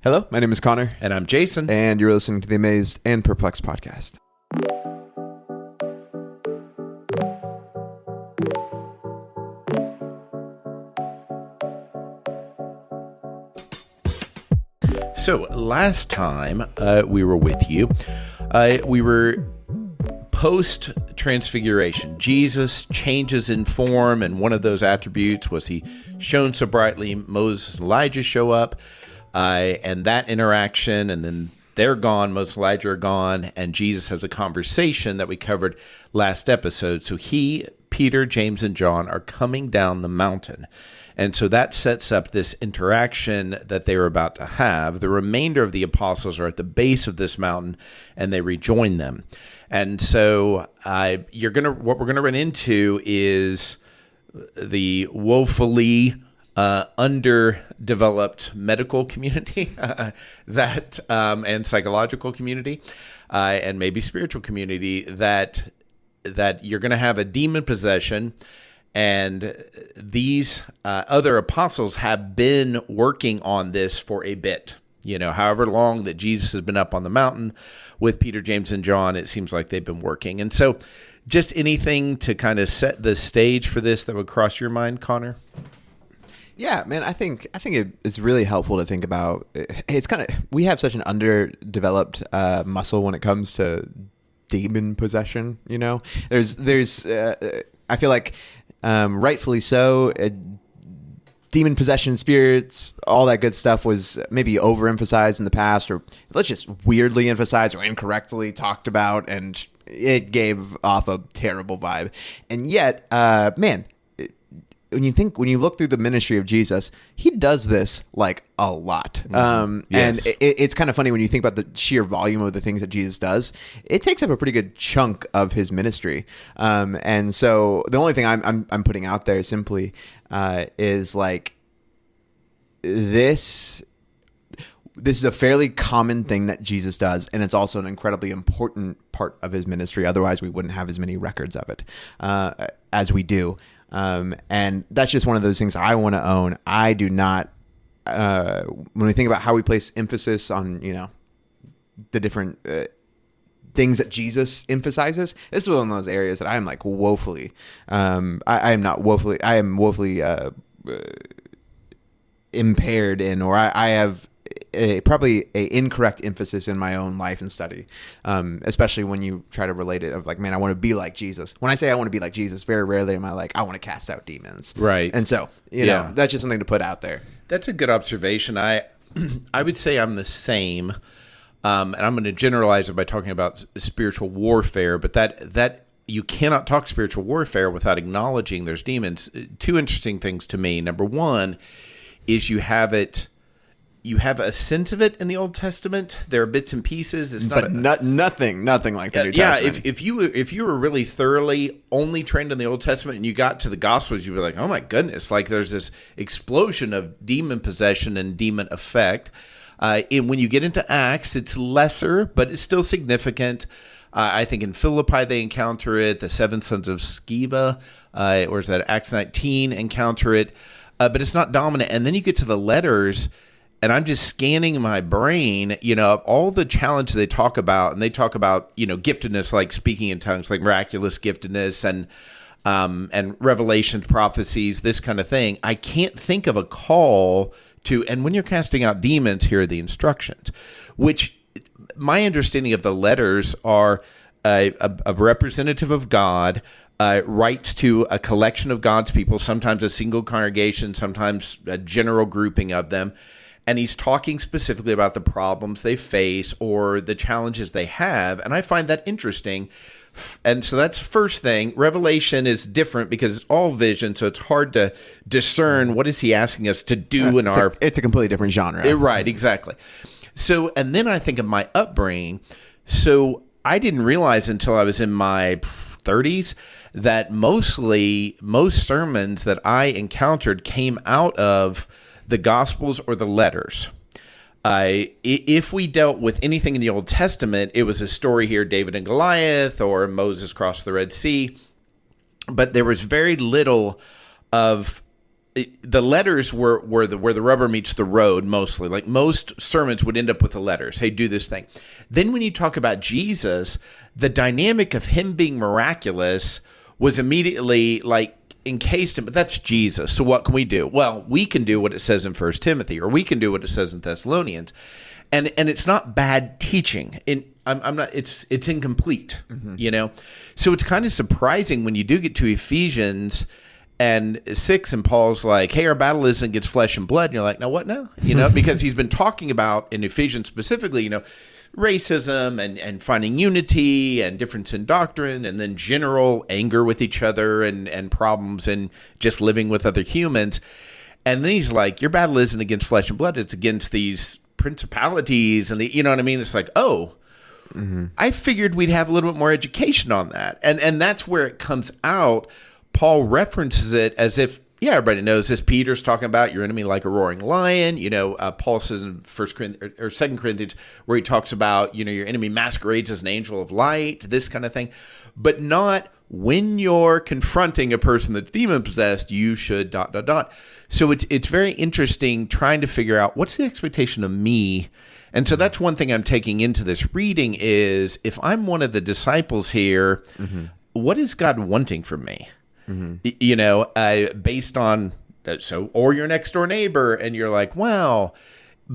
Hello, my name is Connor. And I'm Jason. And you're listening to the Amazed and Perplexed podcast. So last time we were with you, we were post-transfiguration. Jesus changes in form, and one of those attributes was he shone so brightly. Moses and Elijah show up, and that interaction, and then they're gone. Moses and Elijah are gone, and Jesus has a conversation that we covered last episode. So he, Peter, James, and John are coming down the mountain. And so that sets up this interaction that they were about to have. The remainder of the apostles are at the base of this mountain, and they rejoin them. And so what we're gonna run into is the woefully underdeveloped medical community and psychological community, and maybe spiritual community that you're going to have a demon possession. And these other apostles have been working on this for a bit. However long that Jesus has been up on the mountain with Peter, James, and John, it seems like they've been working. And so just anything to kind of set the stage for this that would cross your mind, Connor? Yeah, man, I think it's really helpful to think about. It's we have such an underdeveloped muscle when it comes to demon possession. There's I feel like rightfully so. Demon possession, spirits, all that good stuff was maybe overemphasized in the past, or let's just weirdly emphasized or incorrectly talked about, and it gave off a terrible vibe. And yet, man, when you look through the ministry of Jesus, he does this like a lot. Yes. And it's kind of funny when you think about the sheer volume of the things that Jesus does. It takes up a pretty good chunk of his ministry. And so the only thing I'm putting out there simply is like this is a fairly common thing that Jesus does, and it's also an incredibly important part of his ministry. Otherwise, we wouldn't have as many records of it as we do. And that's just one of those things I want to own. I do not, when we think about how we place emphasis on, the different things that Jesus emphasizes, this is one of those areas that I am like woefully, I am woefully impaired in, or I have probably a incorrect emphasis in my own life and study, especially when you try to relate it of like, man, I want to be like Jesus. When I say I want to be like Jesus, very rarely am I like, I want to cast out demons. Right. And so, you know, that's just something to put out there. That's a good observation. I would say I'm the same. And I'm going to generalize it by talking about spiritual warfare, but that you cannot talk spiritual warfare without acknowledging there's demons. Two interesting things to me. Number one is you have a sense of it in the Old Testament. There are bits and pieces. It's not nothing like the New Testament. Yeah, if you were really thoroughly only trained in the Old Testament and you got to the Gospels, you'd be like, oh my goodness, like there's this explosion of demon possession and demon effect. And when you get into Acts, it's lesser, but it's still significant. I think in Philippi they encounter it. The seven sons of Sceva, or is that Acts 19, encounter it. But it's not dominant. And then you get to the letters, and I'm just scanning my brain, of all the challenges they talk about. And they talk about, giftedness, like speaking in tongues, like miraculous giftedness and revelations, prophecies, this kind of thing. I can't think of a call to, and when you're casting out demons, here are the instructions, which my understanding of the letters are a representative of God, writes to a collection of God's people, sometimes a single congregation, sometimes a general grouping of them. And he's talking specifically about the problems they face or the challenges they have. And I find that interesting. And so that's the first thing. Revelation is different because it's all vision, so it's hard to discern what is he asking us to do in our... It's a completely different genre. Right, exactly. So, and then I think of my upbringing. So I didn't realize until I was in my 30s that most sermons that I encountered came out of the Gospels or the letters. If we dealt with anything in the Old Testament, it was a story here, David and Goliath, or Moses crossed the Red Sea. But there was very little of the letters were where the rubber meets the road mostly. Like most sermons would end up with the letters. Hey, do this thing. Then when you talk about Jesus, the dynamic of him being miraculous was immediately like encased in, but that's Jesus. So what can we do? Well, we can do what it says in 1 Timothy, or we can do what it says in Thessalonians. And it's not bad teaching. I'm not. It's incomplete. You know. So it's kind of surprising when you do get to Ephesians and 6, and Paul's like, "Hey, our battle isn't against flesh and blood." And you're like, "No, what? No." You know, because he's been talking about in Ephesians specifically, you know, racism and finding unity and difference in doctrine, and then general anger with each other and problems and just living with other humans. And then he's like, "Your battle isn't against flesh and blood; it's against these principalities and you know what I mean?" It's like, oh, I figured we'd have a little bit more education on that. And that's where it comes out. Paul references it as if, yeah, everybody knows this. Peter's talking about your enemy like a roaring lion. You know, Paul says in 1 Corinthians or 2 Corinthians where he talks about, you know, your enemy masquerades as an angel of light, this kind of thing, but not when you're confronting a person that's demon possessed, you should ... So it's very interesting trying to figure out what's the expectation of me. And so that's one thing I'm taking into this reading is if I'm one of the disciples here, what is God wanting from me? You know, based on, or your next door neighbor, and you're like, wow,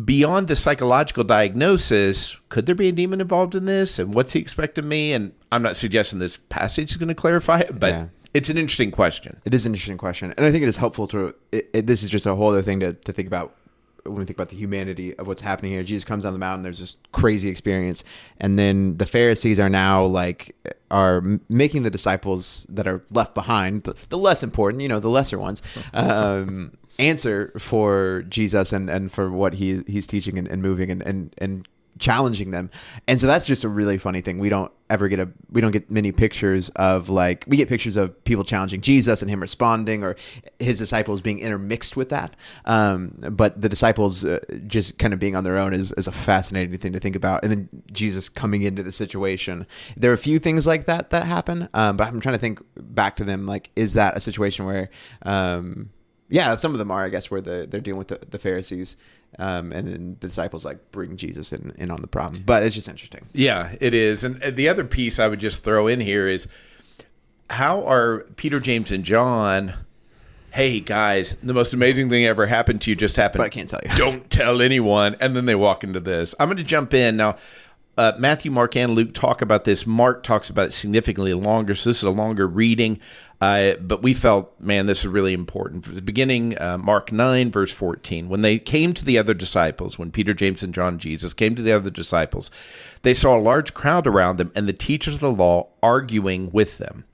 beyond the psychological diagnosis, could there be a demon involved in this? And what's he expect of me? And I'm not suggesting this passage is going to clarify it, but it's an interesting question. It is an interesting question. And I think it is helpful to, this is just a whole other thing to think about when we think about the humanity of what's happening here. Jesus comes down the mountain, there's this crazy experience. And then the Pharisees are now are making the disciples that are left behind, the less important, you know, the lesser ones, answer for Jesus and for what he's teaching and moving and challenging them. And so that's just a really funny thing. We don't get many pictures of we get pictures of people challenging Jesus and him responding, or his disciples being intermixed with that. But the disciples just kind of being on their own is a fascinating thing to think about. And then Jesus coming into the situation. There are a few things like that happen. But I'm trying to think back to them. Is that a situation where, some of them are, I guess, where they're dealing with the Pharisees. And then the disciples bring Jesus in on the problem. But it's just interesting. Yeah, it is. And the other piece I would just throw in here is how are Peter, James, and John, hey, guys, the most amazing thing ever happened to you just happened. But I can't tell you. Don't tell anyone. And then they walk into this. I'm going to jump in. Now, Matthew, Mark, and Luke talk about this. Mark talks about it significantly longer, so this is a longer reading. But we felt, man, this is really important. From the beginning, Mark 9, verse 14. When they came to the other disciples, when Peter, James, and John, Jesus came to the other disciples, they saw a large crowd around them and the teachers of the law arguing with them.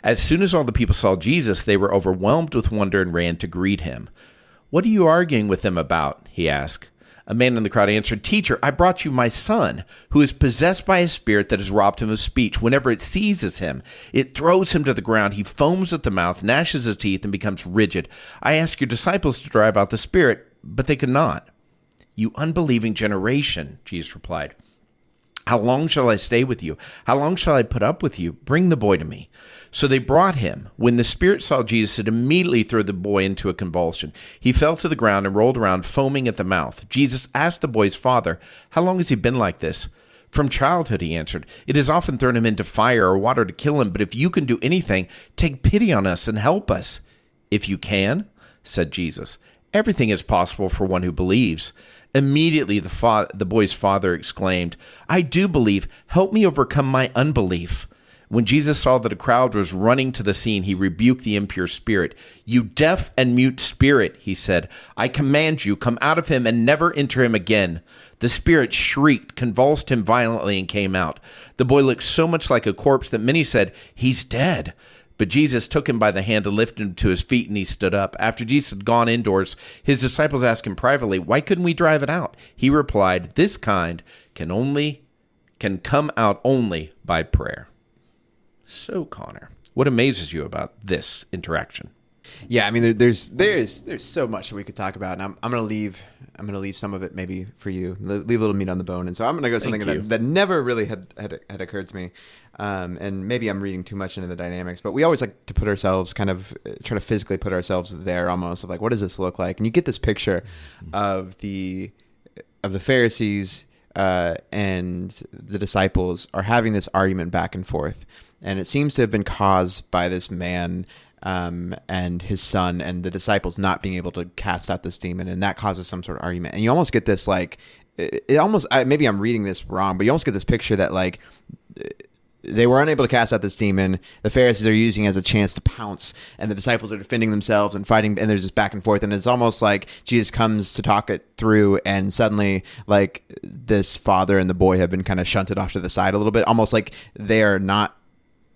As soon as all the people saw Jesus, they were overwhelmed with wonder and ran to greet him. "What are you arguing with them about?" he asked. A man in the crowd answered, "Teacher, I brought you my son, who is possessed by a spirit that has robbed him of speech. Whenever it seizes him, it throws him to the ground. He foams at the mouth, gnashes his teeth, and becomes rigid. I asked your disciples to drive out the spirit, but they could not." "You unbelieving generation," Jesus replied. "How long shall I stay with you? How long shall I put up with you? Bring the boy to me." So they brought him. When the spirit saw Jesus, it immediately threw the boy into a convulsion. He fell to the ground and rolled around, foaming at the mouth. Jesus asked the boy's father, "How long has he been like this?" "From childhood," he answered. "It has often thrown him into fire or water to kill him, but if you can do anything, take pity on us and help us." "If you can," said Jesus, "everything is possible for one who believes." Immediately the boy's father exclaimed, "I do believe. Help me overcome my unbelief." When Jesus saw that a crowd was running to the scene, he rebuked the impure spirit. "You deaf and mute spirit," he said, "I command you, come out of him and never enter him again." The spirit shrieked, convulsed him violently, and came out. The boy looked so much like a corpse that many said, "He's dead." But Jesus took him by the hand and lifted him to his feet, and he stood up. After Jesus had gone indoors, his disciples asked him privately, "Why couldn't we drive it out?" He replied, "This kind can come out only by prayer." So, Connor, what amazes you about this interaction? Yeah, I mean, there's so much that we could talk about, and I'm gonna leave some of it maybe for you, leave a little meat on the bone, and so I'm gonna go something that never really had occurred to me, and maybe I'm reading too much into the dynamics, but we always like to put ourselves kind of try to physically put ourselves there, almost of like, what does this look like? And you get this picture of the Pharisees and the disciples are having this argument back and forth, and it seems to have been caused by this man and his son and the disciples not being able to cast out this demon, and that causes some sort of argument. And you almost get this like, it almost, maybe I'm reading this wrong, but you almost get this picture that like they were unable to cast out this demon. The Pharisees are using it as a chance to pounce, and the disciples are defending themselves and fighting, and there's this back and forth, and it's almost like Jesus comes to talk it through, and suddenly like this father and the boy have been kind of shunted off to the side a little bit, almost like they are not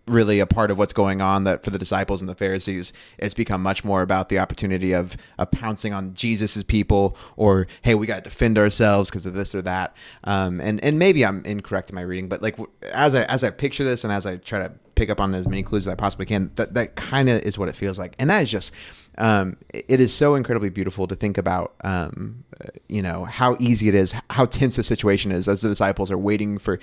really a part of what's going on. That for the disciples and the Pharisees, it's become much more about the opportunity of pouncing on Jesus's people, or hey, we got to defend ourselves because of this or that. And maybe I'm incorrect in my reading, but like as I picture this and as I try to pick up on as many clues as I possibly can, that kind of is what it feels like. And that is just it is so incredibly beautiful to think about, how easy it is, how tense the situation is as the disciples are waiting for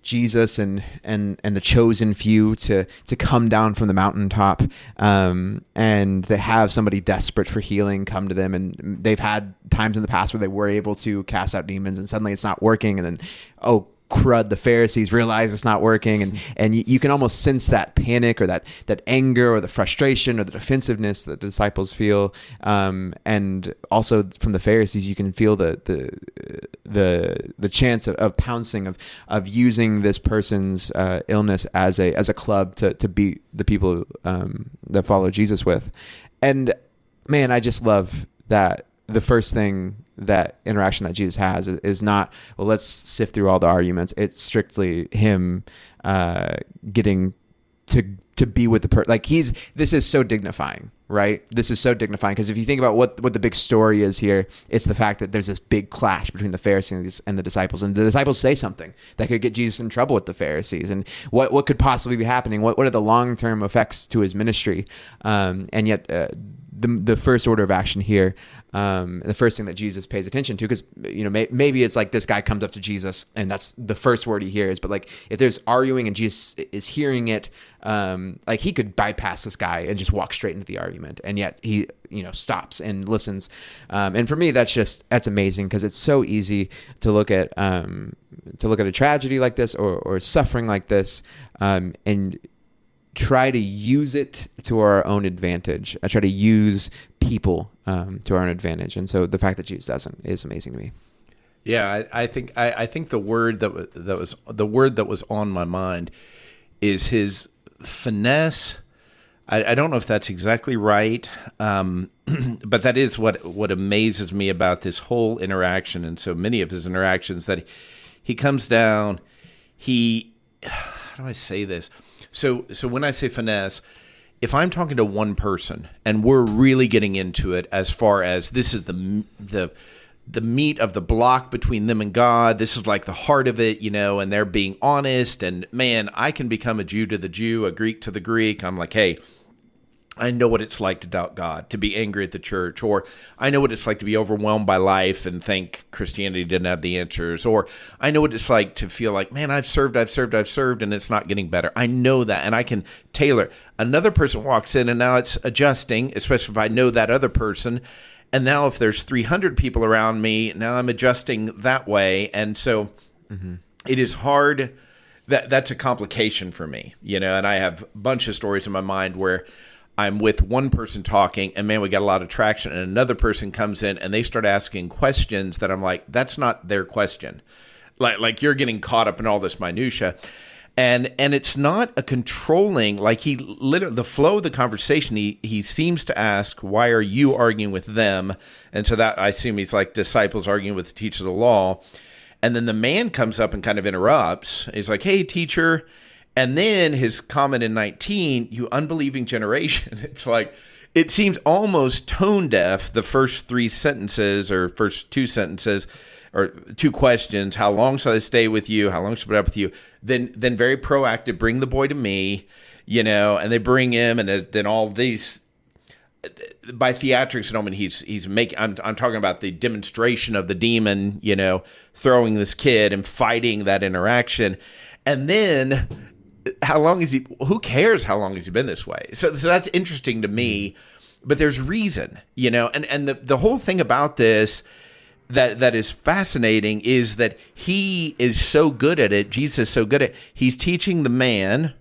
Jesus and the chosen few to come down from the mountaintop, and they have somebody desperate for healing come to them, and they've had times in the past where they were able to cast out demons, and suddenly it's not working, and then crud, the Pharisees realize it's not working, and you can almost sense that panic or that anger or the frustration or the defensiveness that the disciples feel, and also from the Pharisees you can feel the chance of pouncing, of using this person's illness as a club to beat the people that follow Jesus with. And man, I just love that the first thing, that interaction that Jesus has is not, well, let's sift through all the arguments. It's strictly him getting to be with the person. Like this is so dignifying, right? This is so dignifying because if you think about what the big story is here, it's the fact that there's this big clash between the Pharisees and the disciples, and the disciples say something that could get Jesus in trouble with the Pharisees, and what could possibly be happening? What are the long-term effects to his ministry? And yet the first order of action here, the first thing that Jesus pays attention to, because maybe it's like this guy comes up to Jesus and that's the first word he hears, but like if there's arguing and Jesus is hearing it, like he could bypass this guy and just walk straight into the argument, and yet he stops and listens, and for me that's amazing, because it's so easy to look at a tragedy like this or suffering like this, and try to use it to our own advantage. I try to use people to our own advantage, and so the fact that Jesus doesn't is amazing to me. Yeah, I think the word that was on my mind is his finesse. I don't know if that's exactly right, but that is what amazes me about this whole interaction, and so many of his interactions, that he comes down. How do I say this? So when I say finesse, if I'm talking to one person and we're really getting into it, as far as this is the meat of the block between them and God, this is like the heart of it, and they're being honest, and man, I can become a Jew to the Jew, a Greek to the Greek. I'm like, hey, I know what it's like to doubt God, to be angry at the church, or I know what it's like to be overwhelmed by life and think Christianity didn't have the answers, or I know what it's like to feel like, man, I've served, and it's not getting better. I know that, and I can tailor. Another person walks in, and now it's adjusting, especially if I know that other person, and now if there's 300 people around me, now I'm adjusting that way, and so it is hard. That's a complication for me, and I have a bunch of stories in my mind where I'm with one person talking, and man, we got a lot of traction, and another person comes in and they start asking questions that I'm like, that's not their question. Like you're getting caught up in all this minutia. And it's not a controlling, like he literally, the flow of the conversation, he seems to ask, why are you arguing with them? And so that, I assume he's like disciples arguing with the teacher of the law. And then the man comes up and kind of interrupts. He's like, hey, teacher. And then his comment in 19, you unbelieving generation. It's like, it seems almost tone deaf, the first three sentences or first two sentences or two questions. How long shall I stay with you? How long shall I put up with you? Then very proactive, bring the boy to me, and they bring him, and then all these by theatrics, I don't mean he's making. I'm talking about the demonstration of the demon, throwing this kid and fighting that interaction, and then how long is he? Who cares how long has he been this way? So that's interesting to me, but there's reason, and the whole thing about this that is fascinating is that he is so good at it. Jesus is so good at it. He's teaching the man.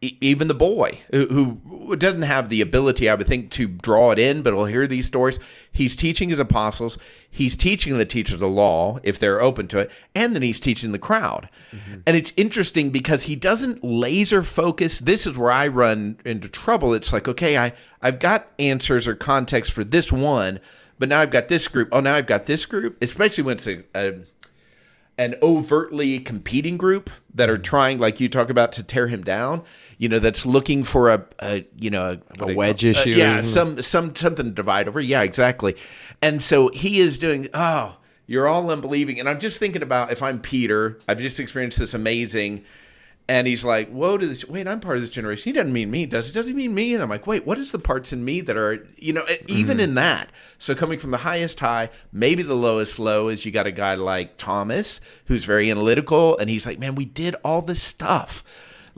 Even the boy who doesn't have the ability, I would think, to draw it in, but will hear these stories. He's teaching his apostles. He's teaching the teachers of the law, if they're open to it. And then he's teaching the crowd. Mm-hmm. And it's interesting because he doesn't laser focus. This is where I run into trouble. It's like, okay, I've got answers or context for this one, but now I've got this group. Oh, now I've got this group, especially when it's an overtly competing group that are trying, like you talk about, to tear him down. That's looking for a wedge issue. Yeah, something to divide over. Yeah, exactly. And so he is doing, you're all unbelieving. And I'm just thinking about if I'm Peter, I've just experienced this amazing, and he's like, woe to this, wait, I'm part of this generation. He doesn't mean me, does he? Does he mean me? And I'm like, wait, what is the parts in me that are, even in that? So coming from the highest high, maybe the lowest low is you got a guy like Thomas, who's very analytical, and he's like, man, we did all this stuff.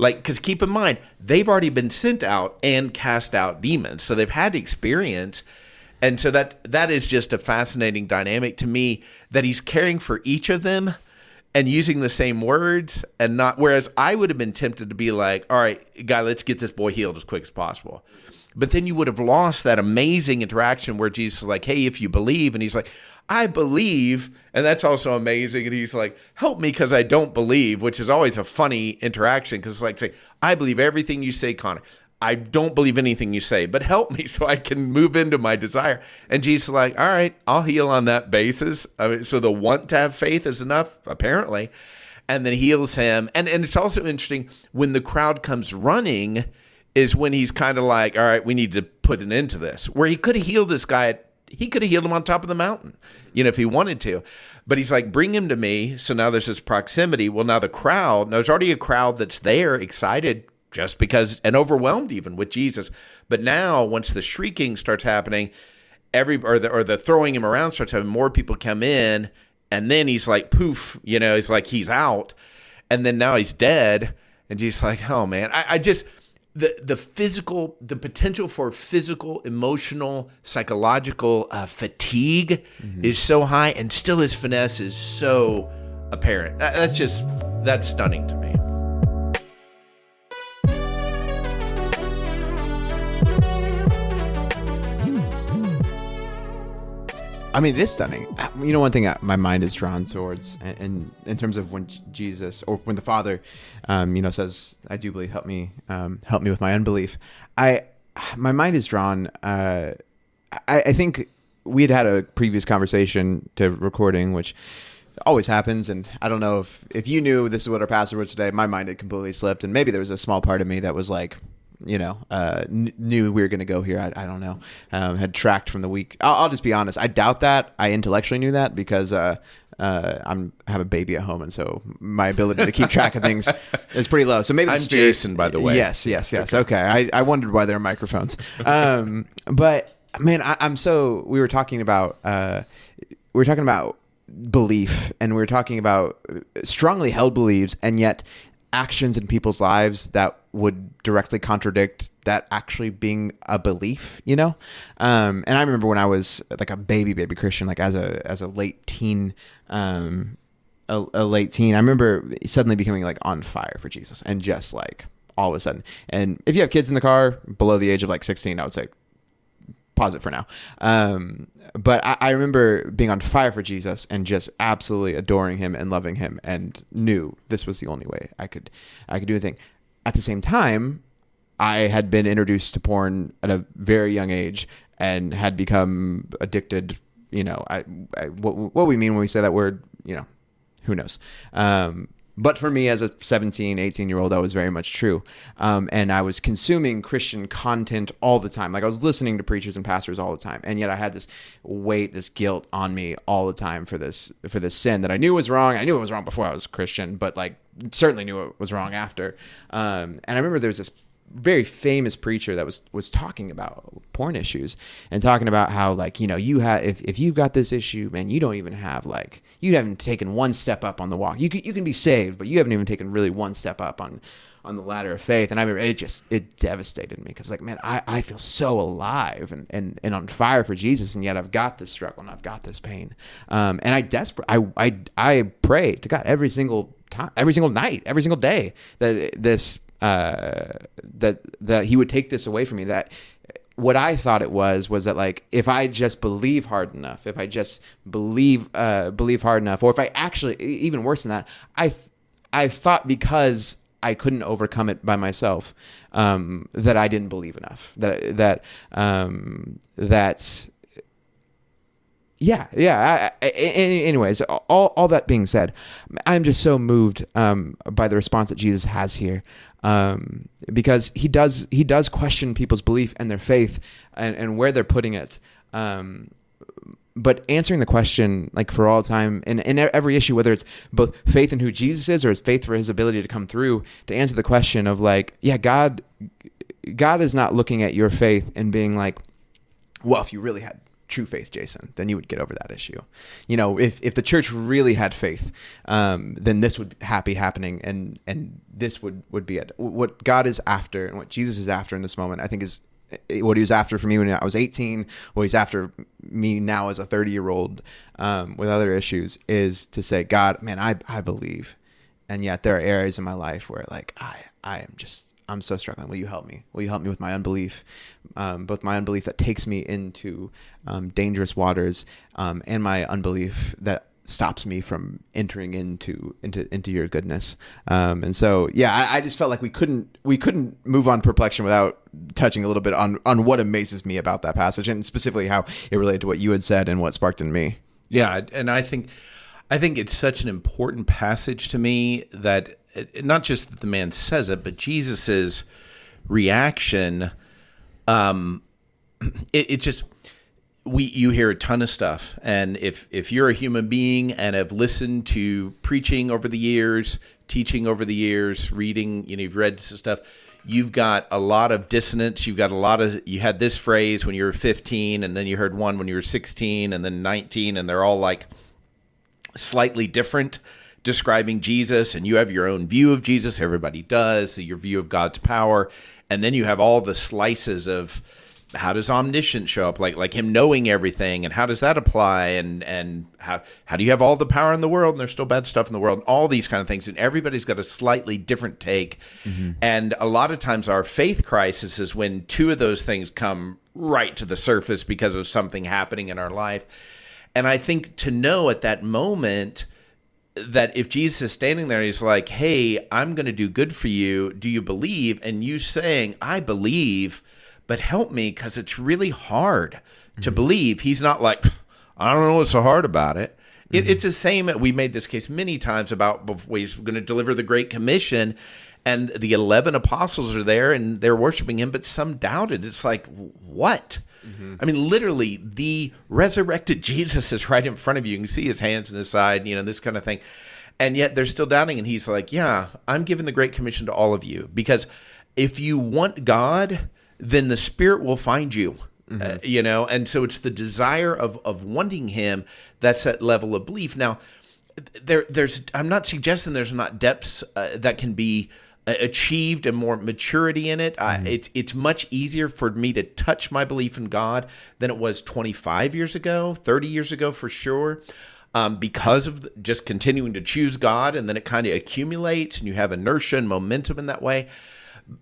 Like, because keep in mind, they've already been sent out and cast out demons. So they've had experience. And so that is just a fascinating dynamic to me, that he's caring for each of them and using the same words, and not, whereas I would have been tempted to be like, all right, guy, let's get this boy healed as quick as possible. But then you would have lost that amazing interaction where Jesus is like, hey, if you believe, and he's like, I believe, and that's also amazing. And he's like, help me because I don't believe, which is always a funny interaction, because it's like, say, I believe everything you say, Connor. I don't believe anything you say, but help me so I can move into my desire. And Jesus is like, all right, I'll heal on that basis. So the want to have faith is enough, apparently. And then heals him. And it's also interesting, when the crowd comes running is when he's kind of like, all right, we need to put an end to this. Where he could have healed this guy he could have healed him on top of the mountain, if he wanted to. But he's like, bring him to me. So now there's this proximity. Well, now there's already a crowd that's there, excited just because, and overwhelmed even with Jesus. But now, once the shrieking starts happening, or the throwing him around starts happening, more people come in, and then he's like, poof, he's like, he's out. And then now he's dead. And Jesus like, oh man, I just... The potential for physical, emotional, psychological fatigue is so high, and still his finesse is so apparent. That's stunning to me. I mean, it is stunning. One thing my mind is drawn towards, and in terms of when Jesus, or when the Father, says, "I do believe, help me with my unbelief." My mind is drawn. I think we had a previous conversation to recording, which always happens, and I don't know if you knew this is what our passage was today. My mind had completely slipped, and maybe there was a small part of me that was like, knew we were going to go here. I don't know. Had tracked from the week. I'll just be honest. I doubt that. I intellectually knew that because I have a baby at home, and so my ability to keep track of things is pretty low. So maybe I'm Jason, by the way. Yes. Okay. I wondered why there are microphones. But man, we were talking about belief, and we were talking about strongly held beliefs, and yet actions in people's lives that would directly contradict that actually being a belief, And I remember when I was like a baby Christian, like as a late teen, I remember suddenly becoming like on fire for Jesus, and just like all of a sudden. And if you have kids in the car below the age of like 16, I would say pause it for now. But I remember being on fire for Jesus and just absolutely adoring him and loving him, and knew this was the only way I could do anything. At the same time, I had been introduced to porn at a very young age and had become addicted. What we mean when we say that word, who knows? But for me, as a 17, 18-year-old, that was very much true. And I was consuming Christian content all the time. Like, I was listening to preachers and pastors all the time. And yet I had this weight, this guilt on me all the time for this sin that I knew was wrong. I knew it was wrong before I was Christian, but like certainly knew it was wrong after. And I remember there was very famous preacher that was talking about porn issues and talking about how, like, you have, if you've got this issue, man, you don't even have, like, you haven't taken one step up on the walk. You can be saved, but you haven't even taken really one step up on the ladder of faith. And I remember it devastated me, because, like, man, I feel so alive and on fire for Jesus, and yet I've got this struggle and I've got this pain. And I pray to God every single time, every single night, every single day, that that he would take this away from me. That what I thought it was that, like, if I just believe hard enough, if I just believe hard enough, or if I actually, even worse than that, I thought because I couldn't overcome it by myself, that I didn't believe enough. Anyways, all that being said, I'm just so moved by the response that Jesus has here, because he does question people's belief and their faith and where they're putting it. But answering the question, like, for all time, in every issue, whether it's both faith in who Jesus is or it's faith for his ability to come through, to answer the question of, like, yeah, God is not looking at your faith and being like, well, if you really had true faith, Jason, then you would get over that issue. If the church really had faith, then this would be happening, and this would be it. What God is after and what Jesus is after in this moment, I think, is what he was after for me when I was 18, what he's after me now as a 30-year-old with other issues, is to say, God, man, I believe, and yet there are areas in my life where, like, I'm so struggling. Will you help me? Will you help me with my unbelief, both my unbelief that takes me into dangerous waters, and my unbelief that stops me from entering into your goodness. And so, yeah, I just felt like we couldn't move on Perplexion without touching a little bit on what amazes me about that passage, and specifically how it related to what you had said and what sparked in me. Yeah, and I think it's such an important passage to me, that not just that the man says it, but Jesus's reaction. It just, you hear a ton of stuff, and if you're a human being and have listened to preaching over the years, teaching over the years, reading, you've read some stuff, you've got a lot of dissonance. You had this phrase when you were 15, and then you heard one when you were 16, and then 19, and they're all, like, slightly different, describing Jesus, and you have your own view of Jesus. Everybody does. So your view of God's power, and then you have all the slices of, how does omniscience show up? Like him knowing everything, and how does that apply? And how do you have all the power in the world and there's still bad stuff in the world? All these kind of things. And everybody's got a slightly different take. Mm-hmm. And a lot of times our faith crisis is when two of those things come right to the surface because of something happening in our life. And I think to know at that moment that if Jesus is standing there, he's like, hey, I'm going to do good for you. Do you believe? And you saying, I believe, but help me, because it's really hard to believe. He's not like, I don't know what's so hard about it. It's the same. We made this case many times about he's going to deliver the Great Commission, and the 11 apostles are there and they're worshiping him, but some doubted. It's like, what? I mean, literally, the resurrected Jesus is right in front of you. You can see his hands in his side, this kind of thing. And yet they're still doubting. And he's like, yeah, I'm giving the Great Commission to all of you, because if you want God, then the Spirit will find you, and so it's the desire of wanting him. That's that level of belief. Now, I'm not suggesting there's not depths that can be achieved and more maturity in it. It's much easier for me to touch my belief in God than it was 25 years ago, 30 years ago for sure, because of just continuing to choose God, and then it kind of accumulates and you have inertia and momentum in that way.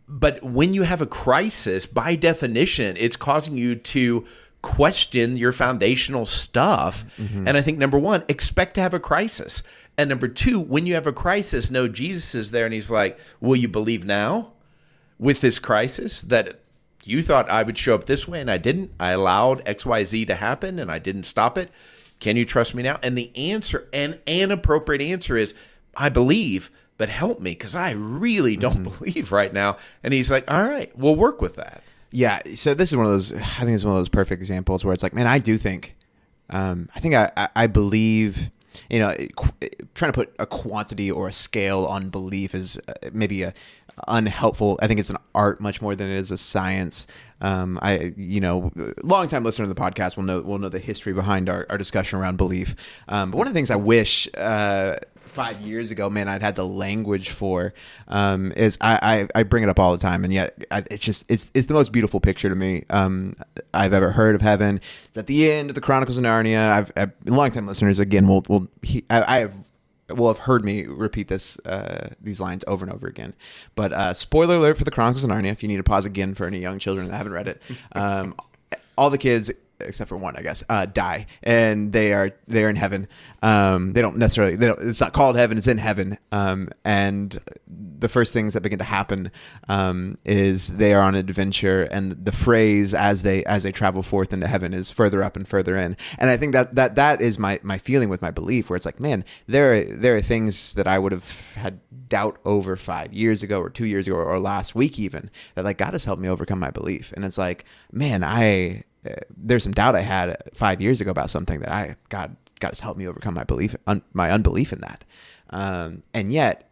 But when you have a crisis, by definition, it's causing you to question your foundational stuff. And I think, number one, expect to have a crisis. And number two, when you have a crisis, know Jesus is there and he's like, will you believe now with this crisis that you thought I would show up this way and I didn't? I allowed XYZ to happen and I didn't stop it. Can you trust me now? And the answer, and an appropriate answer, is, I believe, but help me, because I really don't believe right now. And he's like, all right, we'll work with that. Yeah. So this is one of those, I think it's one of those perfect examples where it's like, man, I do think, I believe trying to put a quantity or a scale on belief is maybe a unhelpful. I think it's an art much more than it is a science. Long-time listener to the podcast will know the history behind our discussion around belief. But one of the things I wish 5 years ago, man, I'd had the language for is I bring it up all the time, and yet it's the most beautiful picture to me I've ever heard of heaven. It's at the end of the Chronicles of Narnia. I've long-time listeners again will have heard me repeat these lines over and over again. But spoiler alert for the Chronicles of Narnia, if you need to pause again for any young children that haven't read it. All the kids, except for one, I guess, die, and they're in heaven. It's not called heaven, it's in heaven. And the first things that begin to happen is they are on an adventure, and the phrase as they travel forth into heaven is further up and further in. And I think that is my feeling with my belief, where it's like, man, there are things that I would have had doubt over 5 years ago or 2 years ago or last week even, that like God has helped me overcome my belief. And it's like, man, there's some doubt I had 5 years ago about something that God has helped me overcome my unbelief in that. And yet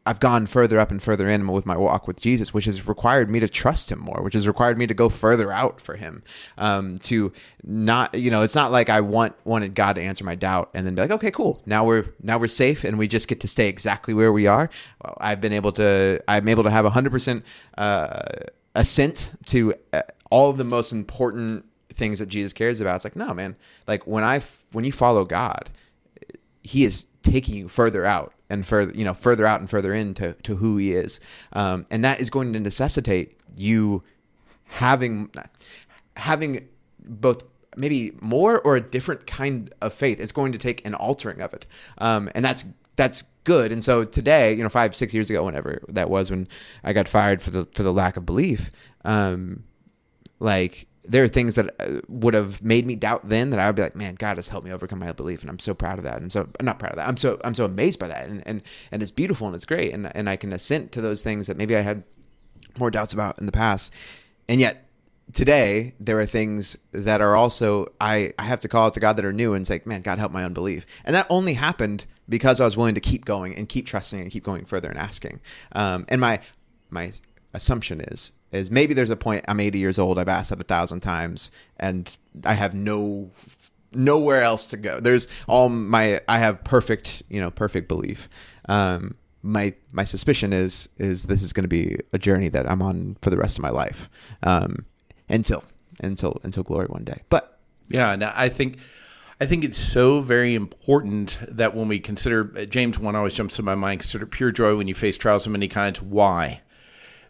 I've gone further up and further in with my walk with Jesus, which has required me to trust him more, which has required me to go further out for him, to not, it's not like I wanted God to answer my doubt and then be like, okay, cool. Now we're safe and we just get to stay exactly where we are. Well, I'm able to have 100% assent to all of the most important things that Jesus cares about. It's like, no, man, like when you follow God, he is taking you further out and further out and further into who he is. And that is going to necessitate you having both maybe more or a different kind of faith. It's going to take an altering of it. And that's good. And so today, 5-6 years ago, whenever that was, when I got fired for the lack of belief, like there are things that would have made me doubt then that I would be like, man, God has helped me overcome my belief, and I'm so proud of that. And so I'm not proud of that. I'm so amazed by that, and it's beautiful and it's great, and I can assent to those things that maybe I had more doubts about in the past. And yet today there are things that are also I have to call out to God that are new and say, man, God, help my unbelief. And that only happened because I was willing to keep going and keep trusting and keep going further and asking. And my assumption is maybe there's a point, I'm 80 years old, I've asked that 1,000 times, and I have nowhere else to go. I have perfect belief. My suspicion is this is going to be a journey that I'm on for the rest of my life, until glory one day. But yeah, and I think it's so very important that when we consider, James 1 always jumps to my mind, consider pure joy when you face trials of many kinds. Why?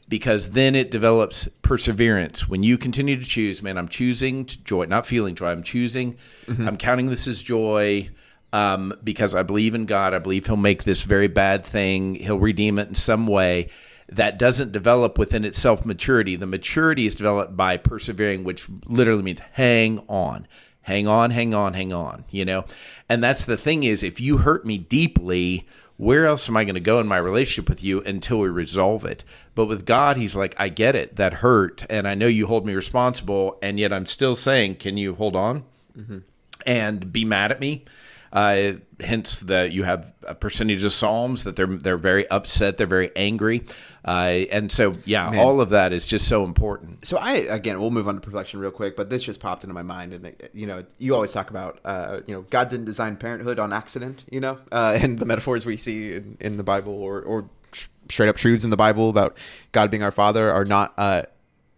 Because then it develops perseverance. When you continue to choose, man, I'm choosing joy, not feeling joy. I'm choosing, I'm counting this as joy because I believe in God. I believe he'll make this very bad thing. He'll redeem it in some way. That doesn't develop within itself maturity. The maturity is developed by persevering, which literally means hang on. Hang on. And that's the thing is, if you hurt me deeply, where else am I going to go in my relationship with you until we resolve it? But with God, he's like, I get it. That hurt. And I know you hold me responsible. And yet I'm still saying, can you hold on and be mad at me? Hence that you have a percentage of Psalms that they're very upset. They're very angry. And so, yeah, man, all of that is just so important. So we'll move on to perfection real quick, but this just popped into my mind. And, you always talk about, God didn't design parenthood on accident, and the metaphors we see in the Bible or straight up truths in the Bible about God being our father are not,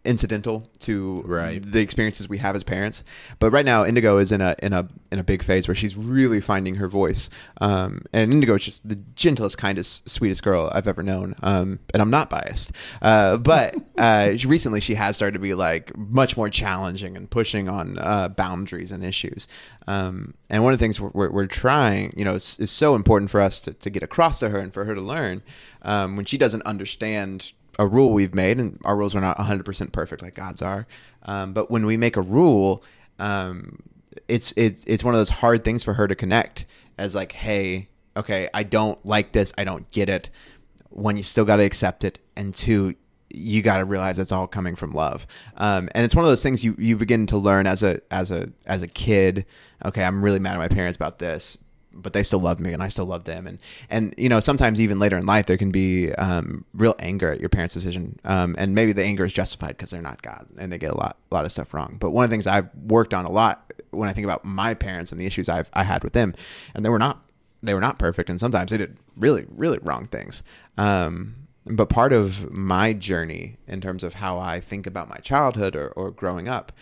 incidental to the experiences we have as parents. But right now Indigo is in a big phase where she's really finding her voice. And Indigo is just the gentlest, kindest, sweetest girl I've ever known. And I'm not biased. But recently she has started to be like much more challenging and pushing on boundaries and issues. And one of the things we're trying, is so important for us to get across to her and for her to learn when she doesn't understand a rule we've made, and our rules are not 100% perfect like God's are. But when we make a rule, it's one of those hard things for her to connect as like, hey, okay, I don't like this. I don't get it. One, you still got to accept it. And two, you got to realize it's all coming from love. And it's one of those things you begin to learn as a kid. Okay, I'm really mad at my parents about this. but they still love me and I still love them. And you know, sometimes even later in life, there can be real anger at your parents' decision. And maybe the anger is justified because they're not God and they get a lot of stuff wrong. But one of the things I've worked on a lot when I think about my parents and the issues I had with them, and they were not perfect. And sometimes they did really, really wrong things. But part of my journey in terms of how I think about my childhood or growing up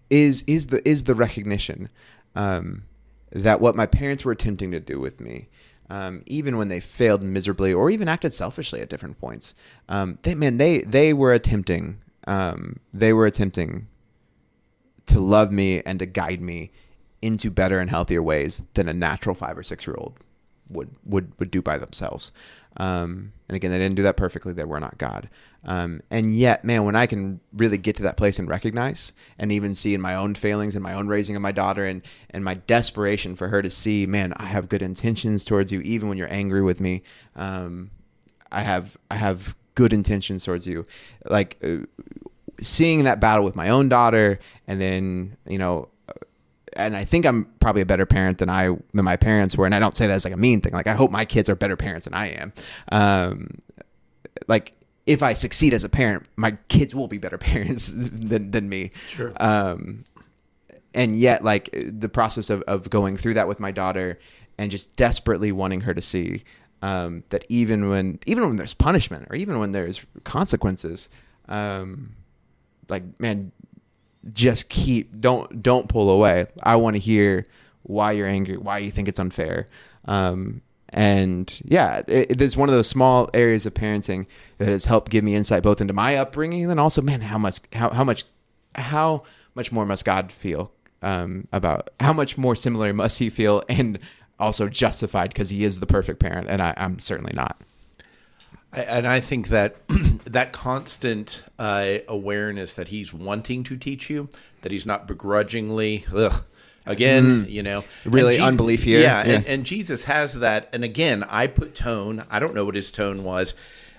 is the recognition that what my parents were attempting to do with me, even when they failed miserably or even acted selfishly at different points, they were attempting to love me and to guide me into better and healthier ways than a natural 5 or 6 year old would do by themselves. And again, they didn't do that perfectly. They were not God. And yet, man, when I can really get to that place and recognize and even see in my own failings and my own raising of my daughter and my desperation for her to see, man, I have good intentions towards you, even when you're angry with me. I have good intentions towards you. Like seeing that battle with my own daughter, and then, you know, and I think I'm probably a better parent than my parents were. And I don't say that as like a mean thing. Like, I hope my kids are better parents than I am. Like, if I succeed as a parent, my kids will be better parents than me. Sure. And yet, like, the process of going through that with my daughter and just desperately wanting her to see that even when there's punishment or even when there's consequences, like, man, just don't pull away. I want to hear why you're angry, why you think it's unfair. And yeah, there's one of those small areas of parenting that has helped give me insight both into my upbringing and then also, man, how much more must God feel about how much more similar must he feel, and also justified because he is the perfect parent, and I'm certainly not. And I think that that constant awareness that he's wanting to teach you, that he's not begrudgingly, you know. Really unbelief here. Yeah. And Jesus has that. And again, I put tone. I don't know what his tone was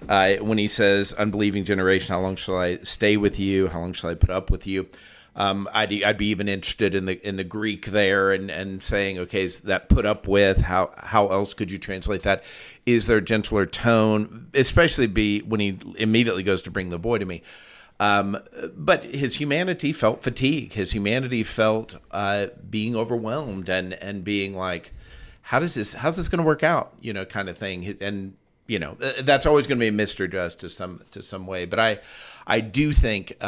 when he says, unbelieving generation, how long shall I stay with you? How long shall I put up with you? I'd be even interested in the Greek there and saying, okay, is that put up with? How else could you translate that? Is there a gentler tone, especially when he immediately goes to bring the boy to me? But his humanity felt fatigue. His humanity felt being overwhelmed and being like, how's this going to work out? You know, kind of thing. And you know, that's always going to be a mystery to us to some way. But I do think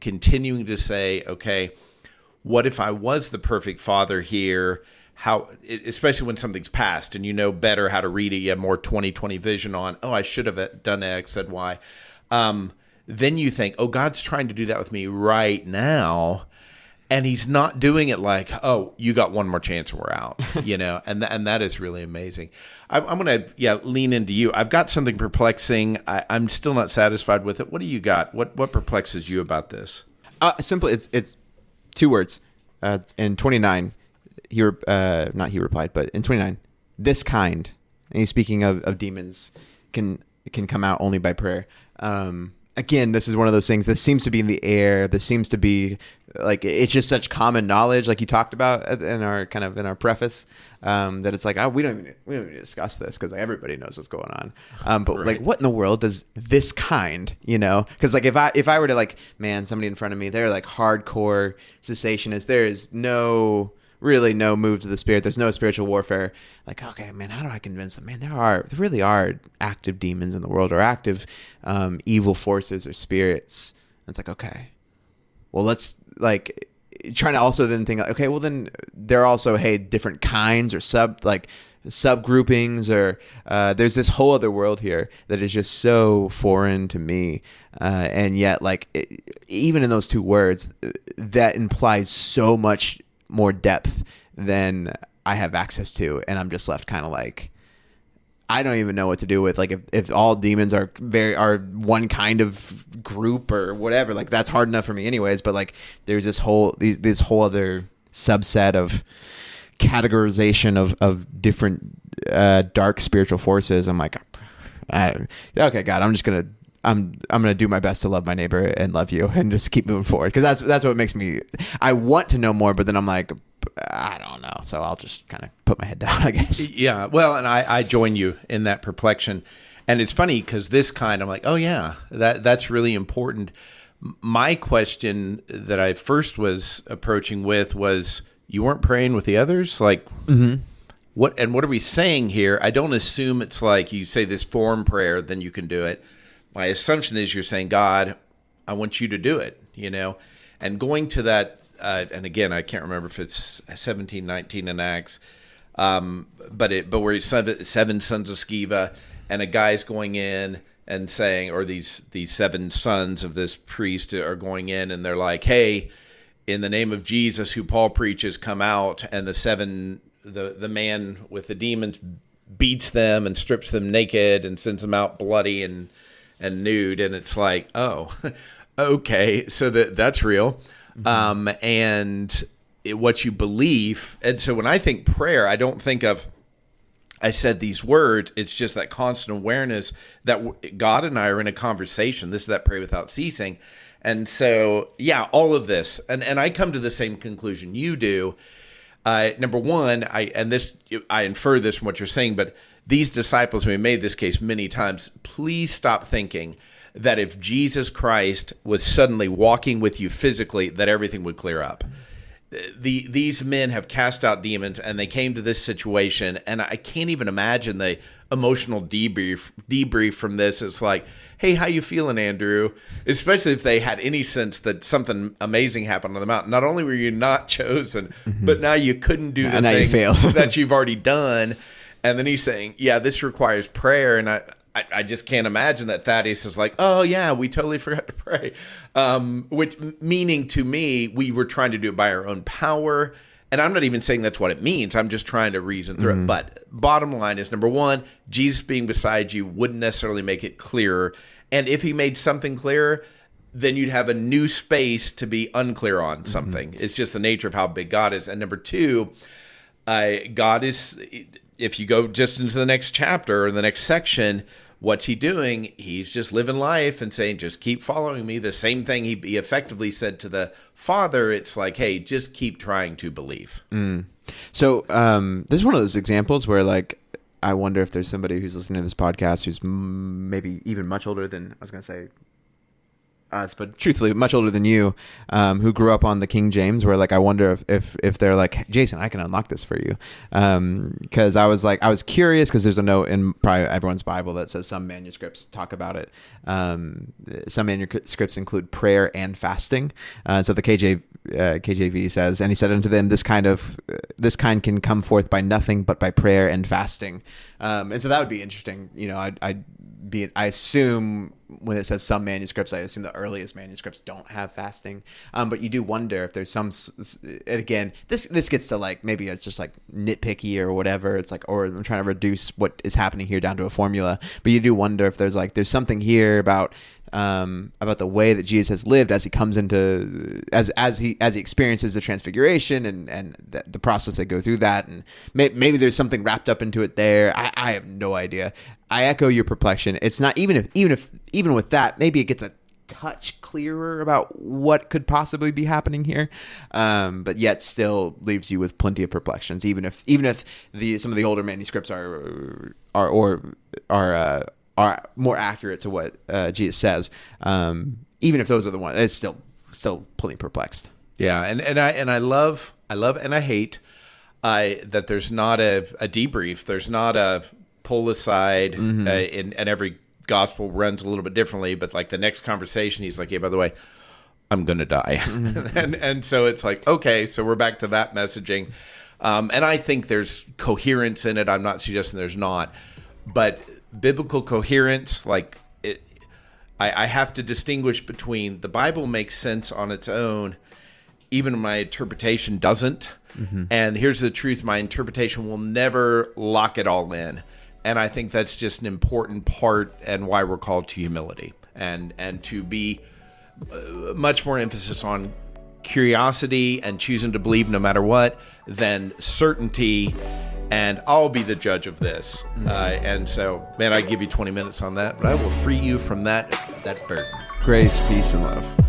continuing to say, okay, what if I was the perfect father here? How, especially when something's past and you know better how to read it, you have more 20/20 vision on, oh, I should have done X, said Y. Then you think, oh, God's trying to do that with me right now. And he's not doing it like, oh, you got one more chance and we're out, you know, and that is really amazing. I'm going to lean into you. I've got something perplexing. I'm still not satisfied with it. What do you got? What perplexes you about this? Simply, it's 2 words. In 29, he replied, but in 29, this kind, and he's speaking of demons, can come out only by prayer. Again, this is one of those things that seems to be in the air. This seems to be like, it's just such common knowledge, like you talked about in our preface, that it's like, we don't even need to discuss this because everybody knows what's going on. But right. Like, what in the world does this kind, you know? Because like if I were to, like, man, somebody in front of me, they're like hardcore cessationists. There is really no move to the spirit. There's no spiritual warfare. Like, okay, man, how do I convince them? Man, there really are active demons in the world, or active evil forces or spirits. And it's like, okay, well, let's, like, trying to also then think, okay, well, then there are also, hey, different kinds or subgroupings, or there's this whole other world here that is just so foreign to me. And yet, like, even in those 2 words, that implies so much more depth than I have access to, and I'm just left kind of like, I don't even know what to do with, like, if all demons are one kind of group or whatever, like, that's hard enough for me anyways. But like, there's this whole other subset of categorization of different dark spiritual forces. I'm like, okay, God, I'm just gonna I'm gonna do my best to love my neighbor and love you and just keep moving forward, because that's what makes me. I want to know more, but then I'm like, I don't know, so I'll just kind of put my head down, I guess. Yeah, well, and I join you in that perplexion, and it's funny because this kind, I'm like, oh yeah, that's really important. My question that I first was approaching with was, you weren't praying with the others, like. Mm-hmm. What are we saying here? I don't assume it's like you say this form prayer, then you can do it. My assumption is you're saying, God, I want you to do it, and going to that, and again, I can't remember if it's 17, 19 in Acts, but where it's seven sons of Sceva, and a guy's going in and saying, or these seven sons of this priest are going in, and they're like, hey, in the name of Jesus, who Paul preaches, come out, and the man with the demons beats them and strips them naked and sends them out bloody and nude. And it's like, oh, okay. So that's real. Mm-hmm. And what you believe. And so when I think prayer, I don't think of, I said these words. It's just that constant awareness that God and I are in a conversation. This is that pray without ceasing. And so, yeah, all of this. And I come to the same conclusion you do. Number one, I infer this from what you're saying, but these disciples, we made this case many times, please stop thinking that if Jesus Christ was suddenly walking with you physically, that everything would clear up. These men have cast out demons, and they came to this situation, and I can't even imagine the emotional debrief from this. It's like, hey, how you feeling, Andrew? Especially if they had any sense that something amazing happened on the mountain. Not only were you not chosen, mm-hmm. but now you couldn't do the thing that you've already done. And then he's saying, yeah, this requires prayer. And I just can't imagine that Thaddeus is like, oh, yeah, we totally forgot to pray. Which meaning to me, we were trying to do it by our own power. And I'm not even saying that's what it means. I'm just trying to reason through it. But bottom line is, number one, Jesus being beside you wouldn't necessarily make it clearer. And if he made something clearer, then you'd have a new space to be unclear on something. Mm-hmm. It's just the nature of how big God is. And number two, God is, if you go just into the next chapter or the next section, what's he doing? He's just living life and saying, just keep following me. The same thing he effectively said to the Father. It's like, hey, just keep trying to believe. Mm. So this is one of those examples where, like, I wonder if there's somebody who's listening to this podcast who's maybe even much older than, I was going to say us, but truthfully much older than you, who grew up on the King James, where, like, I wonder if they're like, Jason, I can unlock this for you. Cause I was curious, cause there's a note in probably everyone's Bible that says some manuscripts talk about it. Some manuscripts include prayer and fasting. So the KJV says, and he said unto them, this kind can come forth by nothing but by prayer and fasting. And so that would be interesting. I assume when it says some manuscripts, I assume the earliest manuscripts don't have fasting. But you do wonder if there's some, and again, this gets to, like, maybe it's just like nitpicky or whatever. It's like, or I'm trying to reduce what is happening here down to a formula. But you do wonder if there's something here about the way that Jesus has lived as he comes into, as he experiences the transfiguration and the process they go through that, and maybe there's something wrapped up into it there. I have no idea. I echo your perplexion. It's not even with that, maybe it gets a touch clearer about what could possibly be happening here, but yet still leaves you with plenty of perplexions. Even if some of the older manuscripts are more accurate to what Jesus says, even if those are the ones, it's still plenty perplexed. Yeah, and I love and I hate that there's not a debrief. There's not a pull aside, mm-hmm. And every gospel runs a little bit differently. But, like, the next conversation, he's like, "Hey, by the way, I'm gonna die," mm-hmm. and so it's like, okay, so we're back to that messaging, and I think there's coherence in it. I'm not suggesting there's not, but biblical coherence, like, I have to distinguish between the Bible makes sense on its own, even my interpretation doesn't. Mm-hmm. And here's the truth: my interpretation will never lock it all in. And I think that's just an important part, and why we're called to humility and to be much more emphasis on curiosity and choosing to believe no matter what than certainty. And I'll be the judge of this. Mm-hmm. And so, man, I give you 20 minutes on that, but I will free you from that that burden. Grace, peace, and love.